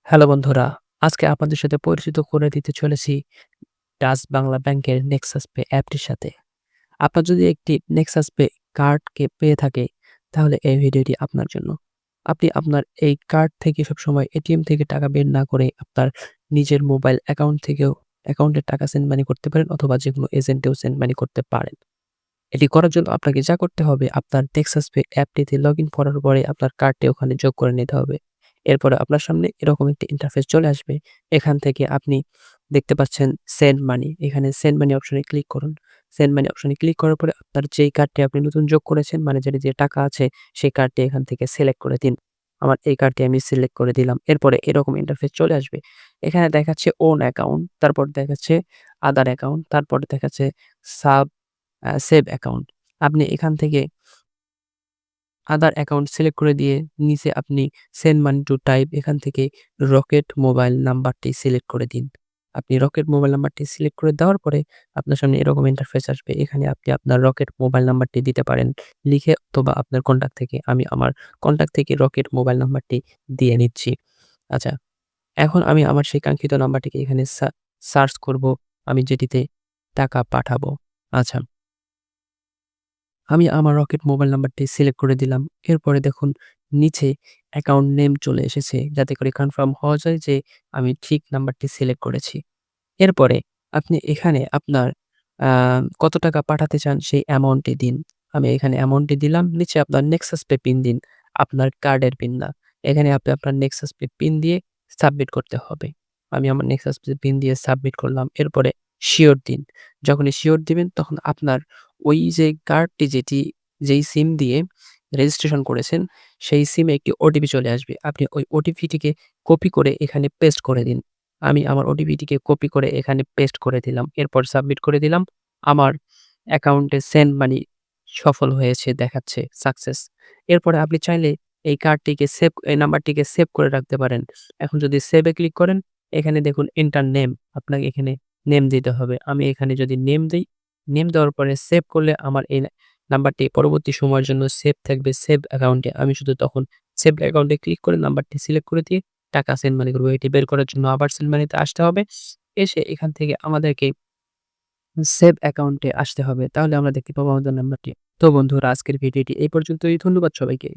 Hello বন্ধুরা, আজকে আপনাদের সাথে পরিচিত করে দিতে চলেছি ডাচ বাংলা ব্যাংকের নেক্সাস পে অ্যাপটির সাথে। আপনার যদি একটি নেক্সাস পে পেয়ে থাকে, তাহলে এই ভিডিওটি আপনার জন্য। আপনি আপনার এই কার্ড থেকে সবসময় এটিএম থেকে টাকা বের না করে আপনার নিজের মোবাইল অ্যাকাউন্টে টাকা সেন্ড মানি করতে পারেন অথবা যেকোনো এজেন্টেও সেন্ড মানি করতে পারেন। এটি করার জন্য আপনাকে যা করতে হবে, আপনার নেক্সাস পে অ্যাপটিতে লগইন করার পরে আপনার কার্ডটি ওখানে যোগ করে নিতে হবে। এরপরে আপনার সামনে এরকম একটি ইন্টারফেস চলে আসবে। এখান থেকে আপনি দেখতে পাচ্ছেন সেন্ড মানি। এখানে সেন্ড মানি অপশনে ক্লিক করুন। সেন্ড মানি অপশনে ক্লিক করার পরে আপনার যেই কার্ডটি আপনি নতুন যোগ করেছেন, মানে যেটি যে টাকা আছে, সেই কার্ডটি এখান থেকে সিলেক্ট করে দিন। আমার এই কার্ডটি আমি সিলেক্ট করে দিলাম। এরপরে এরকম ইন্টারফেস চলে আসবে। এখানে দেখাচ্ছে ওন অ্যাকাউন্ট, তারপর দেখাচ্ছে আদার অ্যাকাউন্ট, তারপরে দেখাচ্ছে সাব সেভ অ্যাকাউন্ট। আপনি এখান থেকে আদার অ্যাকাউন্ট সিলেক্ট করে দিয়ে নিচে আপনি সেন্ড মানি টু টাইপ এখান থেকে রকেট মোবাইল নাম্বারটি সিলেক্ট করে দিন। আপনি রকেট মোবাইল নাম্বারটি সিলেক্ট করে দেওয়ার পরে আপনার সামনে এরকম ইন্টারফেস আসবে। এখানে আপনি আপনার রকেট মোবাইল নাম্বারটি দিতে পারেন লিখে অথবা আপনার কন্টাক্ট থেকে। আমি আমার কন্টাক্ট থেকে রকেট মোবাইল নাম্বারটি দিয়ে নিচ্ছি। আচ্ছা, এখন আমি আমার সেই কাঙ্ক্ষিত নাম্বারটিকে এখানে সার্চ করব, আমি যেটিতে টাকা পাঠাবো। আচ্ছা, আমি আমার রকেট মোবাইল নাম্বারটি সিলেক্ট করে দিলাম। এরপরে দেখুন নিচে অ্যাকাউন্ট নেম চলে এসেছে, যাতে করে কনফার্ম হওয়া যায় যে আমি ঠিক নাম্বারটি সিলেক্ট করেছি। এরপরে আপনি এখানে আপনার আ কত টাকা পাঠাতে চান সেই অ্যামাউন্টটি দিন। আমি এখানে অ্যামাউন্টটি দিলাম। নিচে আপনার নেক্সাস পে পিন দিন। আপনার কার্ডের পিন না। এখানে আপনি আপনার নেক্সাস পে পিন দিয়ে সাবমিট করতে হবে। আমি আমার নেক্সাস পে পিন দিয়ে সাবমিট করলাম। এরপরে সিওর দিন। যখনই সিওর দিবেন তখন আপনার ওই যে কার্ডটি যেই সিম দিয়ে রেজিস্ট্রেশন করেছেন, সেই সিমে একটি ওটিপি চলে আসবে। আপনি ওই ওটিপিটিকে কপি করে এখানে পেস্ট করে দিন। আমি আমার ওটিপিটিকে কপি করে এখানে পেস্ট করে দিলাম। এরপর সাবমিট করে দিলাম। আমার অ্যাকাউন্টে সেন্ড মানি সফল হয়েছে দেখাচ্ছে সাকসেস। এরপরে আপনি চাইলে এই নাম্বারটিকে সেভ করে রাখতে পারেন। এখন যদি সেভ এ ক্লিক করেন, এখানে দেখুন এন্টার নেম, আপনাকে এখানে নেম দিতে হবে। আমি এখানে যদি নেম দেই, নেম দেওয়ার পরে সেভ করলে আমার এই নাম্বারটি পরবর্তী সময়ের জন্য সেভ থাকবে সেভ অ্যাকাউন্টে। আমি শুধু তখন সেভ অ্যাকাউন্টে ক্লিক করে নাম্বারটি সিলেক্ট করে দিয়ে টাকা সেন্ড মানি করব। এটি বের করার জন্য আবার সেন্ড মানিতে আসতে হবে। এসে এখান থেকে আমাদেরকে সেভ অ্যাকাউন্টে আসতে হবে। তাহলে আমরা দেখতে পাবো আমাদের নাম্বারটি। তো বন্ধুরা, আজকের ভিডিওটি এই পর্যন্তই। ধন্যবাদ সবাইকে।